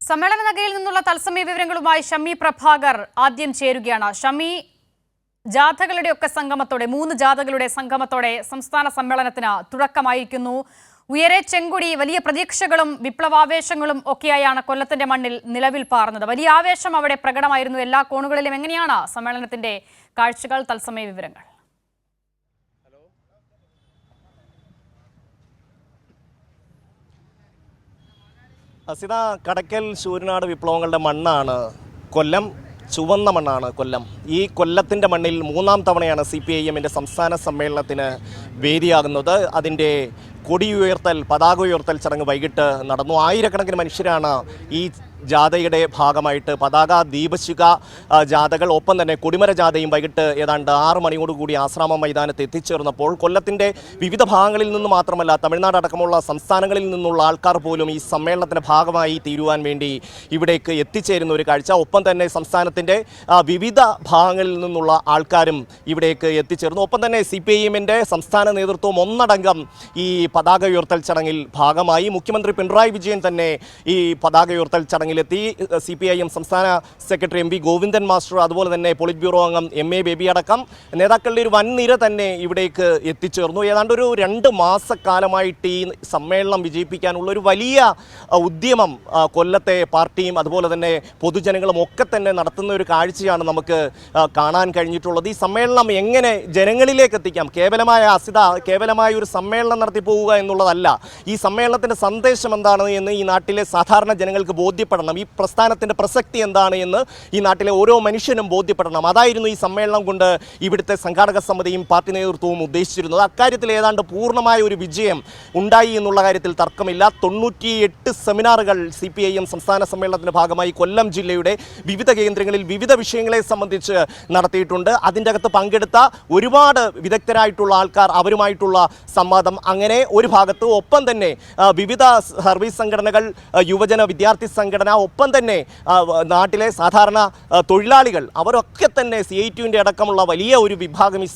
സമ്മേളന നഗരിയിൽ നിന്നുള്ള തത്സമയ വിവരങ്ങളുമായി ഷമി പ്രഭാകർ ആദ്യം ചേരുകയാണ്. ഷമി, ജാഥകളുടെയൊക്കെ സംഗമത്തോടെ 3 ജാഥകളുടെ സംഗമത്തോടെ സംസ്ഥാന സമ്മേളനത്തിന് തുടക്കമായിരിക്കുന്നു. ഉയരെ ചെങ്കൊടി, വലിയ പ്രതീക്ഷകളും വിപ്ലവാവേശങ്ങളും ഒക്കെയായാണ് കൊല്ലത്തിന്റെ മണ്ണിൽ നിലവിൽ പാർന്നത്. വലിയ ആവേശം അവിടെ പ്രകടമായിരുന്നു എല്ലാ കോണുകളിലും. എങ്ങനെയാണ് സമ്മേളനത്തിന്റെ കാഴ്ചകൾ, തത്സമയ വിവരങ്ങൾ? അസിത, കടയ്ക്കൽ ശൂരനാട് വിപ്ലവങ്ങളുടെ മണ്ണാണ് കൊല്ലം, ചുവന്ന മണ്ണാണ് കൊല്ലം. ഈ കൊല്ലത്തിൻ്റെ മണ്ണിൽ 3ാം തവണയാണ് CPIM സംസ്ഥാന സമ്മേളനത്തിന് വേദിയാകുന്നത്. അതിൻ്റെ കൊടിയുയർത്തൽ, പതാക ഉയർത്തൽ ചടങ്ങ് വൈകിട്ട് നടന്നു. ആയിരക്കണക്കിന് മനുഷ്യരാണ് ഈ ജാഥയുടെ ഭാഗമായിട്ട് പതാക ദീപശിഖ ജാഥകൾ, ഒപ്പം തന്നെ കൊടിമര ജാഥയും വൈകിട്ട് ഏതാണ്ട് 6 മണിയോടുകൂടി ആശ്രാമ മൈതാനത്ത് എത്തിച്ചേർന്നപ്പോൾ കൊല്ലത്തിൻ്റെ വിവിധ ഭാഗങ്ങളിൽ നിന്ന് മാത്രമല്ല തമിഴ്നാട് അടക്കമുള്ള സംസ്ഥാനങ്ങളിൽ നിന്നുള്ള ആൾക്കാർ പോലും ഈ സമ്മേളനത്തിൻ്റെ ഭാഗമായി തീരുവാൻ വേണ്ടി ഇവിടേക്ക് എത്തിച്ചേരുന്ന ഒരു കാഴ്ച. ഒപ്പം തന്നെ സംസ്ഥാനത്തിൻ്റെ വിവിധ ഭാഗങ്ങളിൽ നിന്നുള്ള ആൾക്കാരും ഇവിടേക്ക് എത്തിച്ചേർന്നു. ഒപ്പം തന്നെ CPIM സംസ്ഥാന നേതൃത്വം ഒന്നടങ്കം ഈ പതാക ഉയർത്തൽ ചടങ്ങിൽ ഭാഗമായി. മുഖ്യമന്ത്രി പിണറായി വിജയൻ തന്നെ ഈ പതാക ഉയർത്തൽ ചടങ്ങിലെത്തി. CPIM സംസ്ഥാന സെക്രട്ടറി MV ഗോവിന്ദൻ മാസ്റ്റർ, അതുപോലെ തന്നെ പോളിറ്റ് ബ്യൂറോ അംഗം MA ബേബി അടക്കം നേതാക്കളുടെ ഒരു വൻനിര തന്നെ ഇവിടേക്ക് എത്തിച്ചേർന്നു. ഏതാണ്ട് ഒരു 2 മാസക്കാലമായിട്ട് ഈ സമ്മേളനം വിജയിപ്പിക്കാനുള്ള ഒരു വലിയ ഉദ്യമം കൊല്ലത്തെ പാർട്ടിയും അതുപോലെ തന്നെ പൊതുജനങ്ങളും ഒക്കെ തന്നെ നടത്തുന്ന ഒരു കാഴ്ചയാണ് നമുക്ക് കാണാൻ കഴിഞ്ഞിട്ടുള്ളത്. ഈ സമ്മേളനം എങ്ങനെ ജനങ്ങളിലേക്ക് എത്തിക്കാം, കേവലമായ ഒരു സമ്മേളനം നടത്തി പോവുക എന്നുള്ളതല്ല. ഈ സമ്മേളനത്തിൻ്റെ സന്ദേശം എന്താണ് എന്ന് ഈ നാട്ടിലെ സാധാരണ ജനങ്ങൾക്ക് ബോധ്യപ്പെടണം. ഈ പ്രസ്ഥാനത്തിൻ്റെ പ്രസക്തി എന്താണ് എന്ന് ഈ നാട്ടിലെ ഓരോ മനുഷ്യനും ബോധ്യപ്പെടണം. അതായിരുന്നു ഈ സമ്മേളനം കൊണ്ട് ഇവിടുത്തെ സംഘാടക സമിതിയും പാർട്ടി നേതൃത്വവും ഉദ്ദേശിച്ചിരുന്നത്. അക്കാര്യത്തിൽ ഏതാണ്ട് പൂർണ്ണമായ ഒരു വിജയം ഉണ്ടായി എന്നുള്ള കാര്യത്തിൽ തർക്കമില്ല. 98 സെമിനാറുകൾ CPIM സംസ്ഥാന സമ്മേളനത്തിൻ്റെ ഭാഗമായി കൊല്ലം ജില്ലയുടെ വിവിധ കേന്ദ്രങ്ങളിൽ വിവിധ വിഷയങ്ങളെ സംബന്ധിച്ച് നടത്തിയിട്ടുണ്ട്. അതിൻ്റെ അകത്ത് പങ്കെടുത്ത ഒരുപാട് വിദഗ്ധരായിട്ടുള്ള ആൾക്കാർ, അവരുമായിട്ടുള്ള സംവാദം, അങ്ങനെ ഒരു ഭാഗത്ത്. ഒപ്പം തന്നെ വിവിധ സർവീസ് സംഘടനകൾ, യുവജന വിദ്യാർത്ഥി സംഘടന, ഒപ്പം തന്നെ നാട്ടിലെ സാധാരണ തൊഴിലാളികൾ, അവരൊക്കെ തന്നെ CITUവിൻ്റെ അടക്കമുള്ള വലിയ ഒരു വിഭാഗം ഈ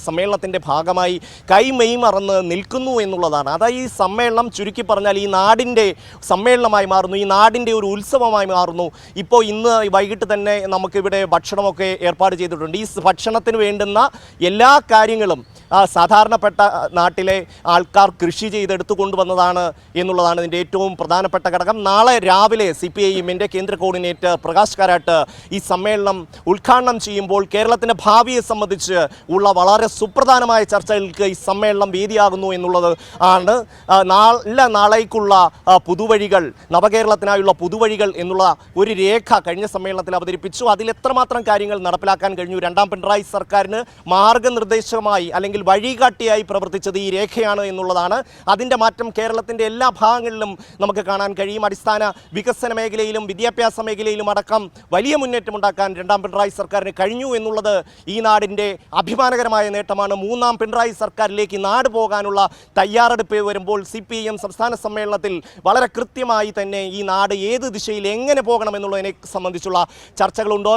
സമ്മേളനത്തിൻ്റെ ഭാഗമായി കൈമെയ് മറന്ന് നിൽക്കുന്നു എന്നുള്ളതാണ്. അതായത് ഈ സമ്മേളനം ചുരുക്കി പറഞ്ഞാൽ ഈ നാടിൻ്റെ സമ്മേളനമായി മാറുന്നു, ഈ നാടിൻ്റെ ഒരു ഉത്സവമായി മാറുന്നു. ഇപ്പോൾ ഇന്ന് വൈകിട്ട് തന്നെ നമുക്കിവിടെ ഭക്ഷണമൊക്കെ ഏർപ്പാട് ചെയ്തിട്ടുണ്ട്. ഈ ഭക്ഷണത്തിന് വേണ്ടുന്ന എല്ലാ കാര്യങ്ങളും സാധാരണപ്പെട്ട നാട്ടിലെ ആൾക്കാർ കൃഷി ചെയ്തെടുത്തു കൊണ്ടുവന്നതാണ് എന്നുള്ളതാണ് ഇതിൻ്റെ ഏറ്റവും പ്രധാനപ്പെട്ട ഘടകം. നാളെ രാവിലെ CPIM കേന്ദ്ര കോർഡിനേറ്റർ പ്രകാശ് കാരാട്ട് ഈ സമ്മേളനം ഉദ്ഘാടനം ചെയ്യുമ്പോൾ കേരളത്തിൻ്റെ ഭാവിയെ സംബന്ധിച്ച് ഉള്ള വളരെ സുപ്രധാനമായ ചർച്ചകൾക്ക് ഈ സമ്മേളനം വേദിയാകുന്നു എന്നുള്ളത് ആണ്. നാളേക്കുള്ള പുതുവഴികൾ, നവകേരളത്തിനായുള്ള പുതുവഴികൾ എന്നുള്ള ഒരു രേഖ കഴിഞ്ഞ സമ്മേളനത്തിൽ അവതരിപ്പിച്ചു. അതിൽ എത്രമാത്രം കാര്യങ്ങൾ നടപ്പിലാക്കാൻ കഴിഞ്ഞു, 2ാം പിണറായി സർക്കാരിന് മാർഗനിർദ്ദേശമായി അല്ലെങ്കിൽ വഴികാട്ടിയായി പ്രവർത്തിച്ചത് ഈ രേഖയാണ് എന്നുള്ളതാണ്. അതിൻ്റെ മാറ്റം കേരളത്തിൻ്റെ എല്ലാ ഭാഗങ്ങളിലും നമുക്ക് കാണാൻ കഴിയും. അടിസ്ഥാന വികസന മേഖലയിലും വിദ്യാഭ്യാസ മേഖലയിലും അടക്കം വലിയ മുന്നേറ്റമുണ്ടാക്കാൻ 2ാം പിണറായി സർക്കാരിന് കഴിഞ്ഞു എന്നുള്ളത് ഈ നാടിൻ്റെ അഭിമാനകരമായ നേട്ടമാണ്. 3ാം പിണറായി സർക്കാരിലേക്ക് നാട് പോകാനുള്ള തയ്യാറെടുപ്പ് വരുമ്പോൾ CPIM സംസ്ഥാന സമ്മേളനത്തിൽ വളരെ കൃത്യമായി തന്നെ ഈ നാട് ഏത് ദിശയിൽ എങ്ങനെ പോകണം എന്നുള്ളതിനെ സംബന്ധിച്ചുള്ള ചർച്ചകളുണ്ടോ.